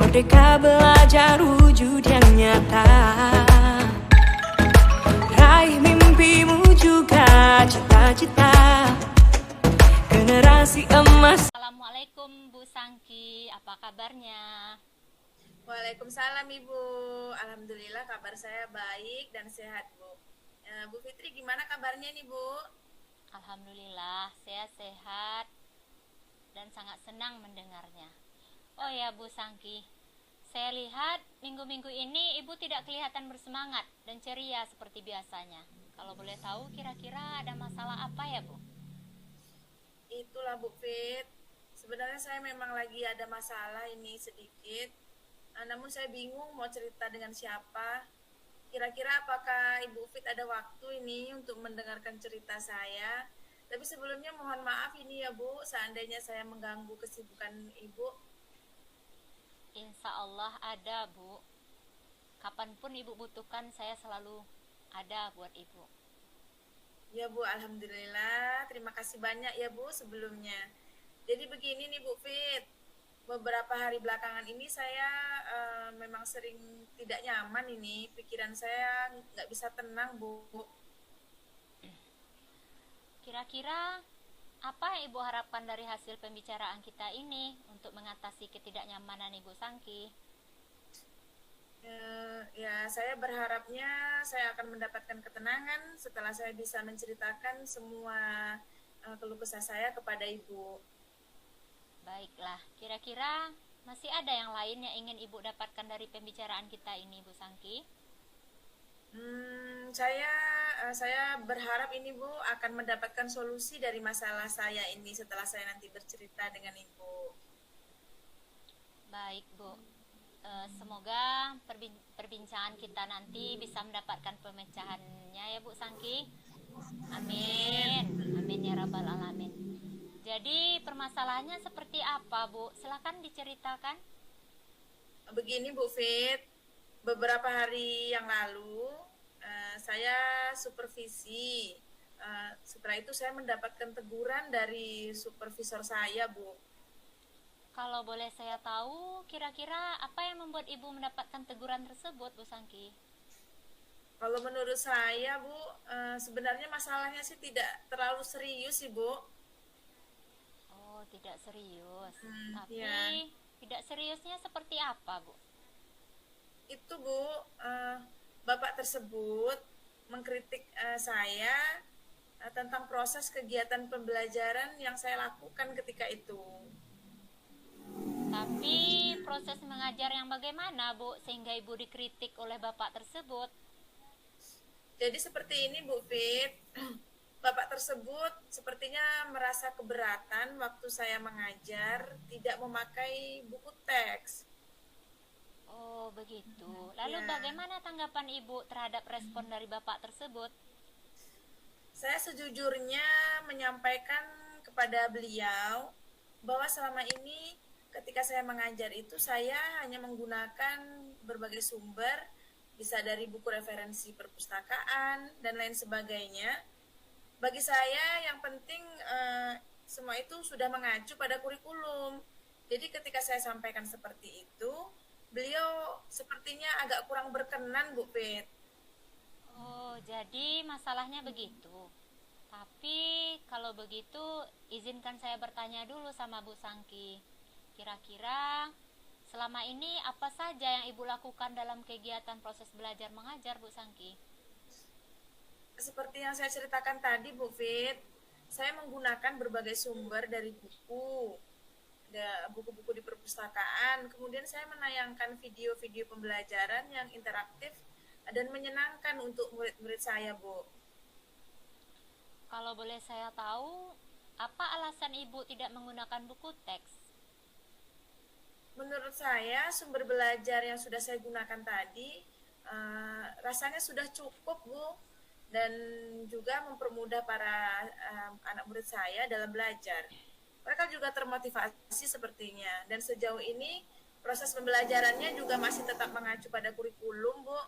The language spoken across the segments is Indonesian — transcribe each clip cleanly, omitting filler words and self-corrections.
Merdeka belajar wujud yang nyata, raih mimpimu juga cita-cita, generasi emas. Assalamualaikum Bu Sangki, apa kabarnya? Waalaikumsalam Ibu. Alhamdulillah kabar saya baik dan sehat Bu. Bu Fitri gimana kabarnya nih Bu? Alhamdulillah saya sehat dan sangat senang mendengarnya. Oh ya Bu Sangki, saya lihat minggu-minggu ini Ibu tidak kelihatan bersemangat dan ceria seperti biasanya. Kalau boleh tahu kira-kira ada masalah apa ya Bu? Itulah Bu Fit. Sebenarnya saya memang lagi ada masalah ini sedikit. Namun saya bingung mau cerita dengan siapa. Kira-kira apakah Ibu Fit ada waktu ini untuk mendengarkan cerita saya? Tapi sebelumnya mohon maaf ini ya Bu, seandainya saya mengganggu kesibukan Ibu. Insya Allah ada Bu. Kapanpun Ibu butuhkan saya selalu ada buat Ibu. Ya Bu, Alhamdulillah. Terima kasih banyak ya Bu sebelumnya. Jadi begini nih Bu Fit. Beberapa hari belakangan ini saya memang sering tidak nyaman ini. Pikiran saya nggak bisa tenang Bu. Kira-kira apa yang Ibu harapkan dari hasil pembicaraan kita ini untuk mengatasi ketidaknyamanan Ibu Sangki? Ya, saya berharapnya saya akan mendapatkan ketenangan setelah saya bisa menceritakan semua keluh kesah saya kepada Ibu. Baiklah, kira-kira masih ada yang lain yang ingin Ibu dapatkan dari pembicaraan kita ini, Bu Sangki? Saya berharap ini Bu akan mendapatkan solusi dari masalah saya ini setelah saya nanti bercerita dengan Ibu. Baik Bu, semoga perbincangan kita nanti bisa mendapatkan pemecahannya ya Bu Sangki. Amin, amin ya rabbal alamin. Jadi permasalahannya seperti apa Bu? Silakan diceritakan. Begini Bu Fit, beberapa hari yang lalu saya supervisi. Setelah itu saya mendapatkan teguran dari supervisor saya Bu. Kalau boleh saya tahu, kira-kira apa yang membuat Ibu mendapatkan teguran tersebut Bu Sangki? Kalau menurut saya Bu, sebenarnya masalahnya sih tidak terlalu serius sih Bu. Oh, tidak serius. Tapi ya. Tidak seriusnya seperti apa Bu? Itu Bu, Bapak tersebut mengkritik saya tentang proses kegiatan pembelajaran yang saya lakukan ketika itu. Tapi proses mengajar yang bagaimana Bu sehingga Ibu dikritik oleh Bapak tersebut? Jadi seperti ini Bu Fit, Bapak tersebut sepertinya merasa keberatan waktu saya mengajar tidak memakai buku teks. Oh begitu. Lalu bagaimana tanggapan Ibu terhadap respon dari Bapak tersebut? Saya sejujurnya menyampaikan kepada beliau bahwa selama ini ketika saya mengajar itu saya hanya menggunakan berbagai sumber, bisa dari buku referensi perpustakaan dan lain sebagainya. Bagi saya yang penting semua itu sudah mengacu pada kurikulum. Jadi ketika saya sampaikan seperti itu, beliau sepertinya agak kurang berkenan Bu Fit. Oh, jadi masalahnya begitu. Tapi kalau begitu izinkan saya bertanya dulu sama Bu Sangki. Kira-kira selama ini apa saja yang Ibu lakukan dalam kegiatan proses belajar mengajar Bu Sangki? Seperti yang saya ceritakan tadi Bu Fit, saya menggunakan berbagai sumber dari buku. Ada buku-buku di perpustakaan, kemudian saya menayangkan video-video pembelajaran yang interaktif dan menyenangkan untuk murid-murid saya Bu. Kalau boleh saya tahu, apa alasan Ibu tidak menggunakan buku teks? Menurut saya sumber belajar yang sudah saya gunakan tadi rasanya sudah cukup Bu, dan juga mempermudah para anak murid saya dalam belajar. Mereka juga termotivasi sepertinya, dan sejauh ini proses pembelajarannya juga masih tetap mengacu pada kurikulum Bu.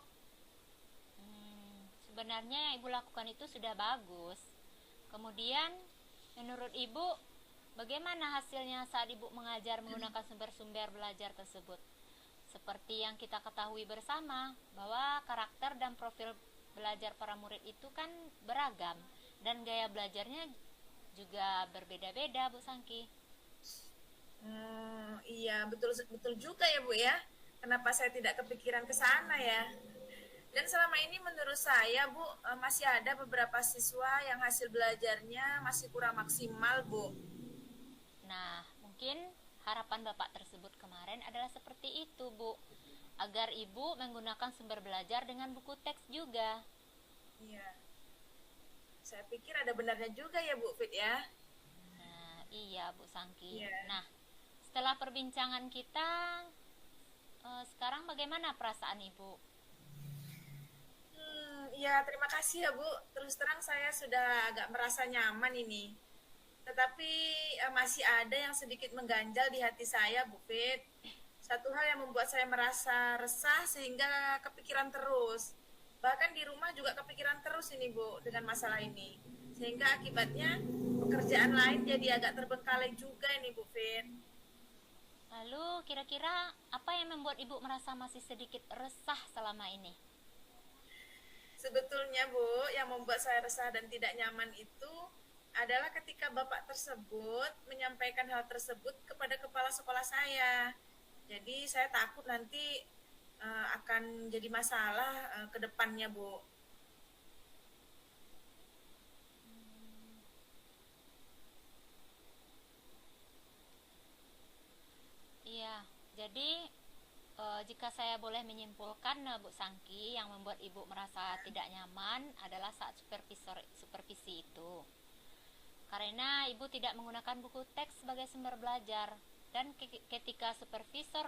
Sebenarnya yang Ibu lakukan itu sudah bagus. Kemudian menurut Ibu bagaimana hasilnya saat Ibu mengajar menggunakan sumber-sumber belajar tersebut? Seperti yang kita ketahui bersama, bahwa karakter dan profil belajar para murid itu kan beragam, dan gaya belajarnya juga berbeda-beda, Bu Sangki. Iya, betul betul juga ya Bu ya. Kenapa saya tidak kepikiran ke sana ya? Dan selama ini menurut saya Bu, masih ada beberapa siswa yang hasil belajarnya masih kurang maksimal Bu. Nah, mungkin harapan Bapak tersebut kemarin adalah seperti itu, Bu. Agar Ibu menggunakan sumber belajar dengan buku teks juga. Iya. Saya pikir ada benarnya juga ya Bu Fit ya. Nah, iya Bu Sangki. Iya. Nah, setelah perbincangan kita, sekarang bagaimana perasaan Ibu? Iya, terima kasih ya Bu. Terus terang saya sudah agak merasa nyaman ini. Tetapi masih ada yang sedikit mengganjal di hati saya, Bu Fit. Satu hal yang membuat saya merasa resah sehingga kepikiran terus. Bahkan di rumah juga kepikiran terus ini, Bu, dengan masalah ini. Sehingga akibatnya pekerjaan lain jadi agak terbengkalai juga ini, Bu Fit. Lalu, kira-kira apa yang membuat Ibu merasa masih sedikit resah selama ini? Sebetulnya Bu, yang membuat saya resah dan tidak nyaman itu adalah ketika Bapak tersebut menyampaikan hal tersebut kepada kepala sekolah saya. Jadi saya takut nanti akan jadi masalah ke depannya Bu. Iya, jadi jika saya boleh menyimpulkan, Bu Sangki, yang membuat Ibu merasa tidak nyaman adalah saat supervisi itu. Karena Ibu tidak menggunakan buku teks sebagai sumber belajar, dan ketika supervisor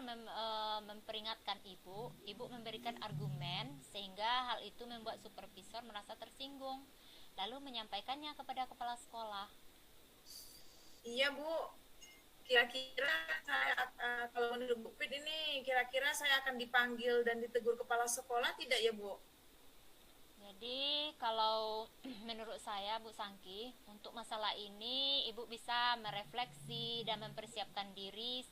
memperingatkan Ibu memberikan argumen sehingga hal itu membuat supervisor merasa tersinggung, lalu menyampaikannya kepada kepala sekolah. Iya Bu, kira-kira saya kalau menurut Bu Fit ini kira-kira saya akan dipanggil dan ditegur kepala sekolah tidak ya Bu? Jadi kalau menurut saya Bu Sangki, untuk masalah ini Ibu bisa merefleksi dan mempersiapkan diri.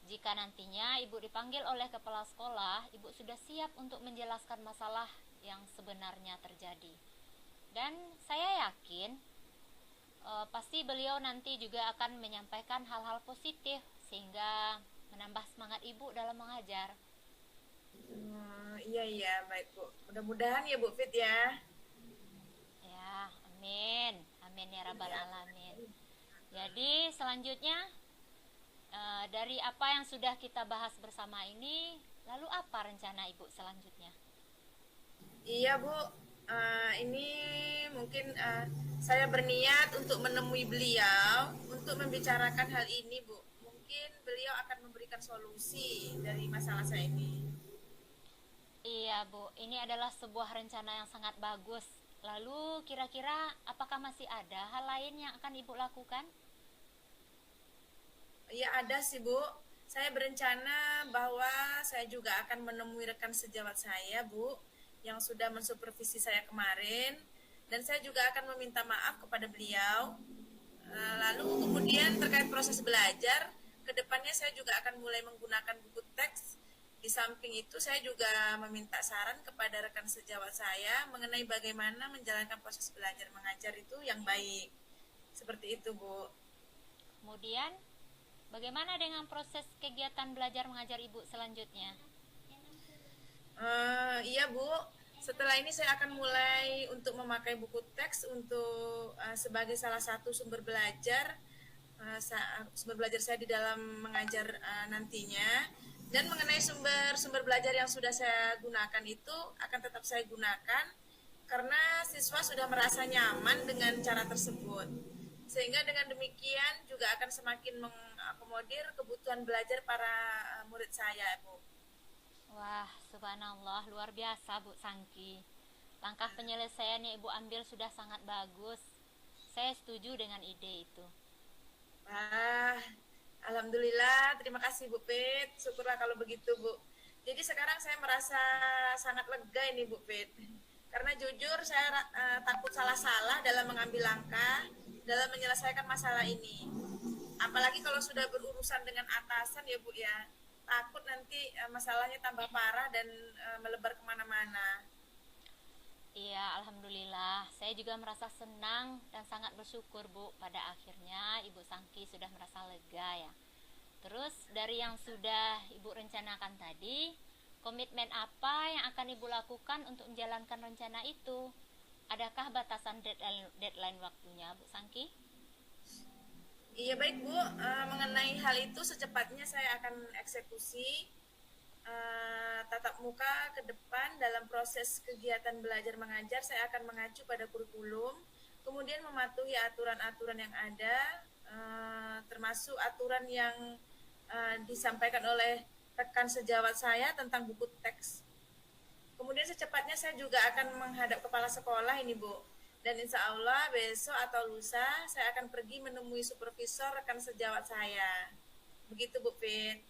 Jika nantinya Ibu dipanggil oleh kepala sekolah, Ibu sudah siap untuk menjelaskan masalah yang sebenarnya terjadi. Dan saya yakin pasti beliau nanti juga akan menyampaikan hal-hal positif sehingga menambah semangat Ibu dalam mengajar. Iya baik Bu. Mudah-mudahan ya Bu Fit ya. Ya, amin. Amin ya rabbal alamin. Jadi selanjutnya dari apa yang sudah kita bahas bersama ini, lalu apa rencana Ibu selanjutnya? Iya Bu, ini mungkin saya berniat untuk menemui beliau untuk membicarakan hal ini Bu. Mungkin beliau akan memberikan solusi dari masalah saya ini. Iya Bu, ini adalah sebuah rencana yang sangat bagus. Lalu kira-kira apakah masih ada hal lain yang akan Ibu lakukan? Ya ada sih Bu, saya berencana bahwa saya juga akan menemui rekan sejawat saya Bu, yang sudah mensupervisi saya kemarin, dan saya juga akan meminta maaf kepada beliau. Lalu kemudian terkait proses belajar, kedepannya saya juga akan mulai menggunakan buku teks. Di samping itu saya juga meminta saran kepada rekan sejawat saya mengenai bagaimana menjalankan proses belajar mengajar itu yang baik. Seperti itu Bu. Kemudian bagaimana dengan proses kegiatan belajar mengajar Ibu selanjutnya? Iya Bu, setelah ini saya akan mulai untuk memakai buku teks untuk sebagai salah satu sumber belajar saya di dalam mengajar nantinya. Dan mengenai sumber belajar yang sudah saya gunakan itu akan tetap saya gunakan karena siswa sudah merasa nyaman dengan cara tersebut. Sehingga dengan demikian juga akan semakin mengakomodir kebutuhan belajar para murid saya, Bu. Wah, subhanallah, luar biasa Bu Sangki. Langkah penyelesaian yang Ibu ambil sudah sangat bagus. Saya setuju dengan ide itu. Alhamdulillah, terima kasih Bu Pit. Syukurlah kalau begitu Bu. Jadi sekarang saya merasa sangat lega ini Bu Pit. Karena jujur saya takut salah-salah dalam mengambil langkah dalam menyelesaikan masalah ini. Apalagi kalau sudah berurusan dengan atasan ya Bu ya. Takut nanti nanti masalahnya tambah parah dan melebar kemana-mana. Iya, alhamdulillah. Saya juga merasa senang dan sangat bersyukur, Bu. Pada akhirnya Ibu Sangki sudah merasa lega ya. Terus dari yang sudah Ibu rencanakan tadi, komitmen apa yang akan Ibu lakukan untuk menjalankan rencana itu? Adakah batasan deadline waktunya, Bu Sangki? Iya baik Bu, mengenai hal itu secepatnya saya akan eksekusi tatap muka ke depan. Dalam proses kegiatan belajar mengajar saya akan mengacu pada kurikulum, kemudian mematuhi aturan-aturan yang ada, termasuk aturan yang disampaikan oleh rekan sejawat saya tentang buku teks. Kemudian secepatnya saya juga akan menghadap kepala sekolah ini Bu, dan insya Allah besok atau lusa saya akan pergi menemui supervisor rekan sejawat saya. Begitu Bu Fit.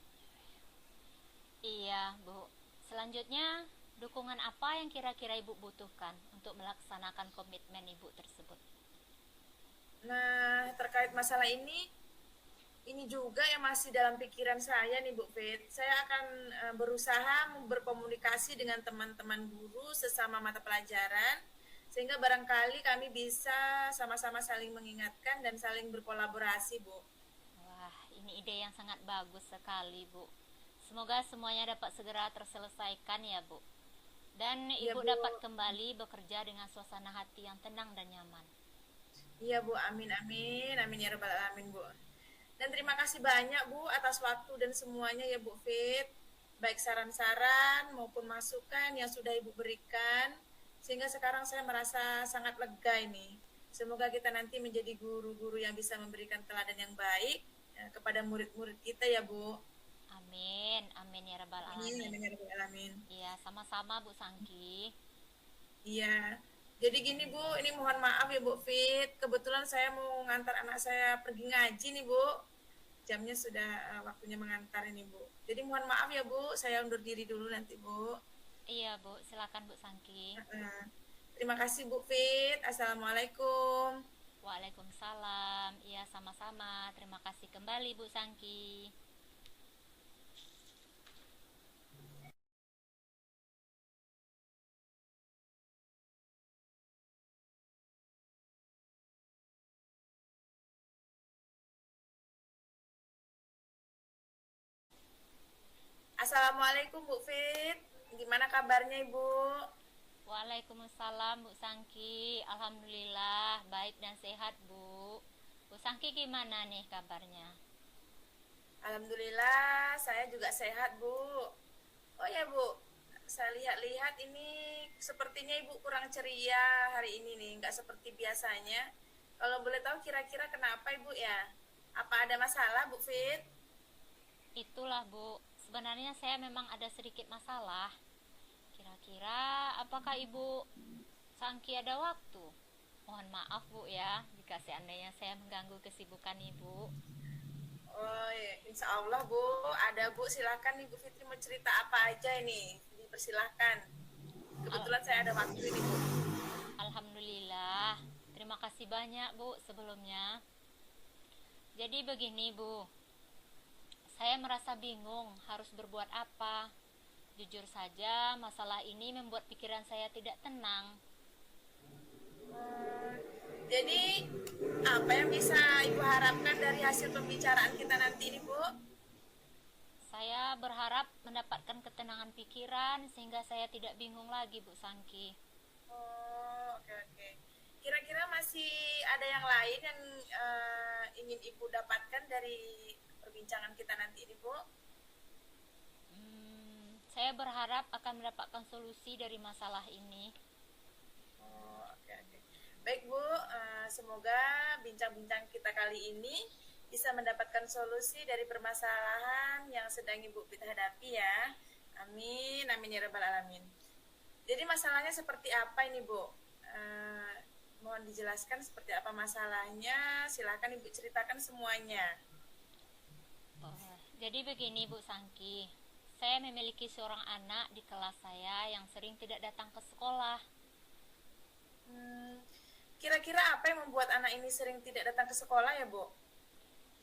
Iya, Bu. Selanjutnya, dukungan apa yang kira-kira Ibu butuhkan untuk melaksanakan komitmen Ibu tersebut? Nah, terkait masalah ini juga yang masih dalam pikiran saya nih Bu Fit. Saya akan berusaha berkomunikasi dengan teman-teman guru sesama mata pelajaran, sehingga barangkali kami bisa sama-sama saling mengingatkan dan saling berkolaborasi, Bu. Wah, ini ide yang sangat bagus sekali, Bu. Semoga semuanya dapat segera terselesaikan ya, Bu. Dan Iya, Ibu Bu. dapat kembali bekerja dengan suasana hati yang tenang dan nyaman. Iya Bu, amin amin, amin ya rabbal alamin Bu. Dan terima kasih banyak Bu atas waktu dan semuanya ya Bu Fit. Baik saran-saran maupun masukan yang sudah Ibu berikan, sehingga sekarang saya merasa sangat lega ini. Semoga kita nanti menjadi guru-guru yang bisa memberikan teladan yang baik kepada murid-murid kita ya Bu. Amin, amin ya rabbal Amin, alamin. amin ya rabbal alamin. Iya, sama-sama Bu Sangki. Iya. Jadi gini Bu, ini mohon maaf ya Bu Fit. Kebetulan saya mau ngantar anak saya pergi ngaji nih Bu. Jamnya sudah waktunya mengantar ini Bu. Jadi mohon maaf ya Bu, saya undur diri dulu nanti Bu. Iya, Bu. Silakan Bu Sangki. Terima kasih Bu Fit. Assalamualaikum. Waalaikumsalam. Iya, sama-sama. Terima kasih kembali Bu Sangki. Assalamualaikum Bu Fit. Gimana kabarnya Ibu? Waalaikumsalam Bu Sangki. Alhamdulillah baik dan sehat Bu. Bu Sangki gimana nih kabarnya? Alhamdulillah saya juga sehat Bu. Oh ya Bu, saya lihat-lihat ini sepertinya Ibu kurang ceria hari ini nih, nggak seperti biasanya. Kalau boleh tahu kira-kira kenapa Ibu ya? Apa ada masalah Bu Fit? Itulah Bu, sebenarnya saya memang ada sedikit masalah. Kira-kira apakah Ibu Sangki ada waktu? Mohon maaf Bu ya, jika seandainya saya mengganggu kesibukan Ibu. Oh ya, insya Allah Bu, ada Bu, silakan Ibu Fitri mau cerita apa aja ini, dipersilahkan. Kebetulan saya ada waktu ini Bu. Alhamdulillah, terima kasih banyak Bu sebelumnya. Jadi begini Bu, saya merasa bingung harus berbuat apa. Jujur saja, masalah ini membuat pikiran saya tidak tenang. Jadi apa yang bisa Ibu harapkan dari hasil pembicaraan kita nanti ini Bu? Saya berharap mendapatkan ketenangan pikiran sehingga saya tidak bingung lagi Bu Sangki. Oh, oke. Kira-kira masih ada yang lain yang ingin Ibu dapatkan dari perbincangan kita nanti ini Bu? Saya berharap akan mendapatkan solusi dari masalah ini. Oh, oke. Baik Bu, semoga bincang-bincang kita kali ini bisa mendapatkan solusi dari permasalahan yang sedang Ibu hadapi ya. Amin, amin ya rabbal alamin. Jadi masalahnya seperti apa ini Bu? Mohon dijelaskan seperti apa masalahnya. Silakan Ibu ceritakan semuanya. Jadi begini Bu Sangki, saya memiliki seorang anak di kelas saya yang sering tidak datang ke sekolah. Kira-kira apa yang membuat anak ini sering tidak datang ke sekolah ya Bu?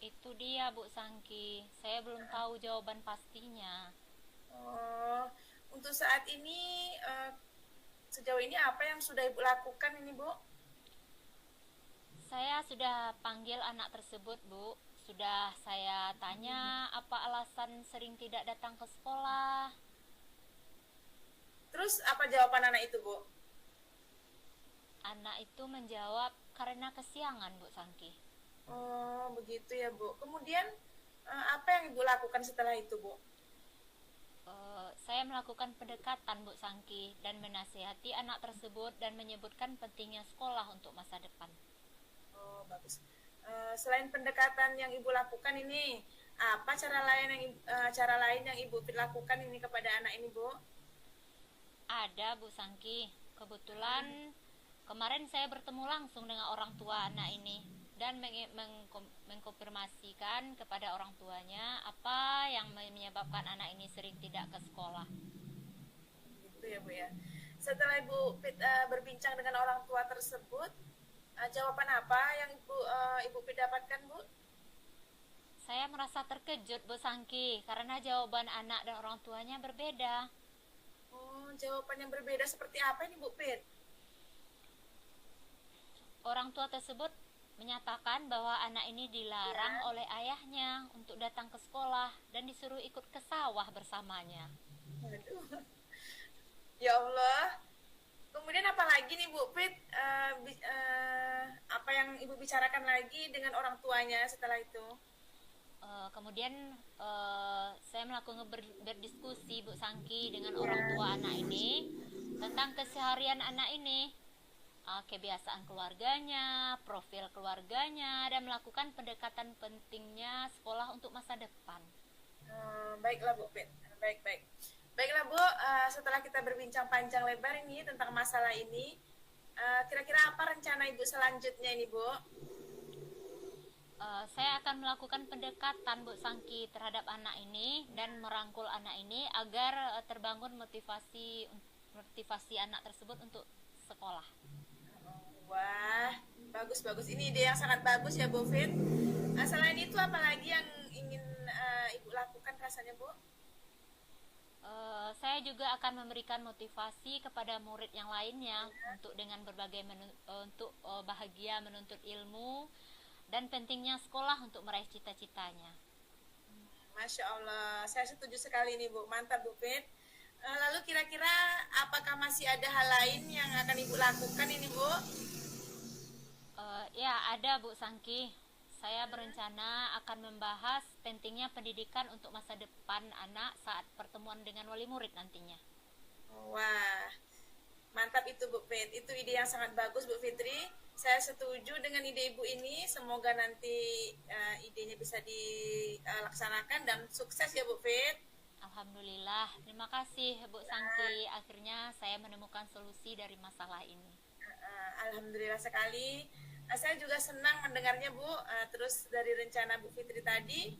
Itu dia Bu Sangki, saya belum tahu jawaban pastinya. Oh, untuk saat ini sejauh ini apa yang sudah Ibu lakukan ini, Bu? Saya sudah panggil anak tersebut, Bu. Sudah saya tanya apa alasan sering tidak datang ke sekolah. Terus apa jawaban anak itu, Bu? Anak itu menjawab karena kesiangan, Bu Sangki. Oh, begitu ya, Bu. Kemudian apa yang Ibu lakukan setelah itu, Bu? Saya melakukan pendekatan, Bu Sangki, dan menasihati anak tersebut dan menyebutkan pentingnya sekolah untuk masa depan. Oh, bagus. Selain pendekatan yang Ibu lakukan ini, apa cara lain yang Ibu lakukan ini kepada anak ini, Bu? Ada, Bu Sangki. Kebetulan kemarin saya bertemu langsung dengan orang tua anak ini dan mengkonfirmasikan kepada orang tuanya apa yang menyebabkan anak ini sering tidak ke sekolah. Gitu ya, Bu ya. Setelah Ibu berbincang dengan orang tua tersebut, jawaban apa yang Ibu dapatkan, Bu? Saya merasa terkejut, Bu Sangki, karena jawaban anak dan orang tuanya berbeda. Oh, jawaban yang berbeda seperti apa ini, Bu Pit? Orang tua tersebut menyatakan bahwa anak ini dilarang oleh ayahnya untuk datang ke sekolah dan disuruh ikut ke sawah bersamanya. Waduh. Ya Allah. Kemudian apa lagi nih, Bu Pit? Apa yang Ibu bicarakan lagi dengan orang tuanya setelah itu? Kemudian saya melakukan berdiskusi, Bu Sangki, dengan orang tua anak ini tentang keseharian anak ini, kebiasaan keluarganya, profil keluarganya, dan melakukan pendekatan pentingnya sekolah untuk masa depan. Baiklah, Bu Pit. Baiklah, Bu, setelah kita berbincang panjang lebar ini tentang masalah ini, kira-kira apa rencana Ibu selanjutnya ini, Bu? Saya akan melakukan pendekatan, Bu Sangki, terhadap anak ini dan merangkul anak ini agar terbangun motivasi anak tersebut untuk sekolah. Wah, bagus. Ini ide yang sangat bagus ya, Bu Fit. Selain itu, apa lagi yang ingin Ibu lakukan rasanya, Bu? Saya juga akan memberikan motivasi kepada murid yang lainnya untuk dengan berbagai untuk bahagia menuntut ilmu dan pentingnya sekolah untuk meraih cita-citanya. Masya Allah, saya setuju sekali nih, Bu. Mantap, Bu Fit. Lalu kira-kira apakah masih ada hal lain yang akan Ibu lakukan ini, Bu? Ya, ada, Bu Sangki. Saya berencana akan membahas pentingnya pendidikan untuk masa depan anak saat pertemuan dengan wali murid nantinya. Wah, mantap itu, Bu Fit. Itu ide yang sangat bagus, Bu Fitri. Saya setuju dengan ide Ibu ini. Semoga nanti idenya bisa dilaksanakan dan sukses ya, Bu Fit. Alhamdulillah, terima kasih Bu Sangki. Akhirnya saya menemukan solusi dari masalah ini. Alhamdulillah sekali. Saya juga senang mendengarnya, Bu. Terus dari rencana Bu Fitri tadi,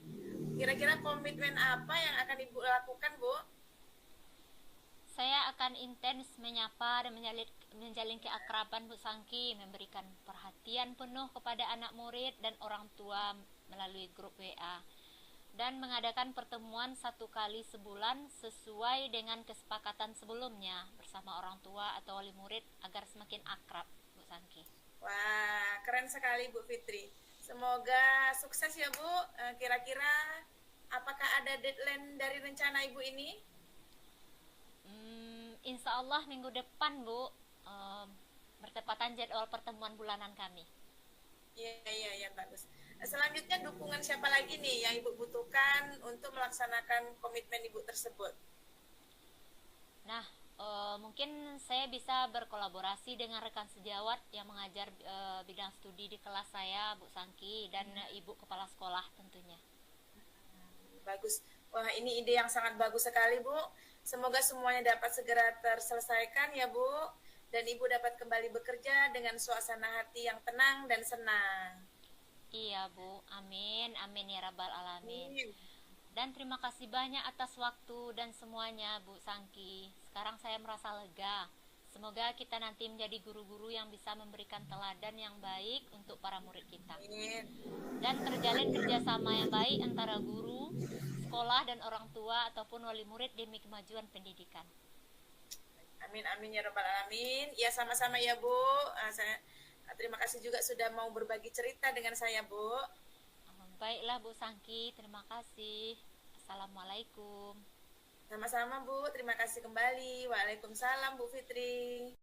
kira-kira komitmen apa yang akan Ibu lakukan, Bu? Saya akan intens menyapa dan menjalin keakraban, Bu Sangki, memberikan perhatian penuh kepada anak murid dan orang tua melalui grup WA, dan mengadakan pertemuan 1 kali sebulan sesuai dengan kesepakatan sebelumnya bersama orang tua atau wali murid agar semakin akrab, Bu Sangki. Wah, keren sekali, Bu Fitri. Semoga sukses ya, Bu. Kira-kira apakah ada deadline dari rencana Ibu ini? Insya Allah minggu depan, Bu, bertepatan jadwal pertemuan bulanan kami. Iya, bagus. Selanjutnya dukungan siapa lagi nih yang Ibu butuhkan untuk melaksanakan komitmen Ibu tersebut? Nah, mungkin saya bisa berkolaborasi dengan rekan sejawat yang mengajar bidang studi di kelas saya, Bu Sangki, dan Ibu Kepala Sekolah tentunya. Bagus. Wah, ini ide yang sangat bagus sekali, Bu. Semoga semuanya dapat segera terselesaikan ya, Bu. Dan Ibu dapat kembali bekerja dengan suasana hati yang tenang dan senang. Iya, Bu. Amin. Amin ya Rabbal Alamin. Amin. Dan terima kasih banyak atas waktu dan semuanya, Bu Sangki. Sekarang saya merasa lega. Semoga kita nanti menjadi guru-guru yang bisa memberikan teladan yang baik untuk para murid kita. Amin. Dan terjalin kerjasama yang baik antara guru, sekolah dan orang tua ataupun wali murid demi kemajuan pendidikan. Amin amin ya rabbal alamin. Ya sama-sama ya Bu. Saya terima kasih juga sudah mau berbagi cerita dengan saya Bu. Baiklah Bu Sangki, terima kasih. Assalamualaikum. Sama-sama Bu, terima kasih kembali. Waalaikumsalam Bu Fitri.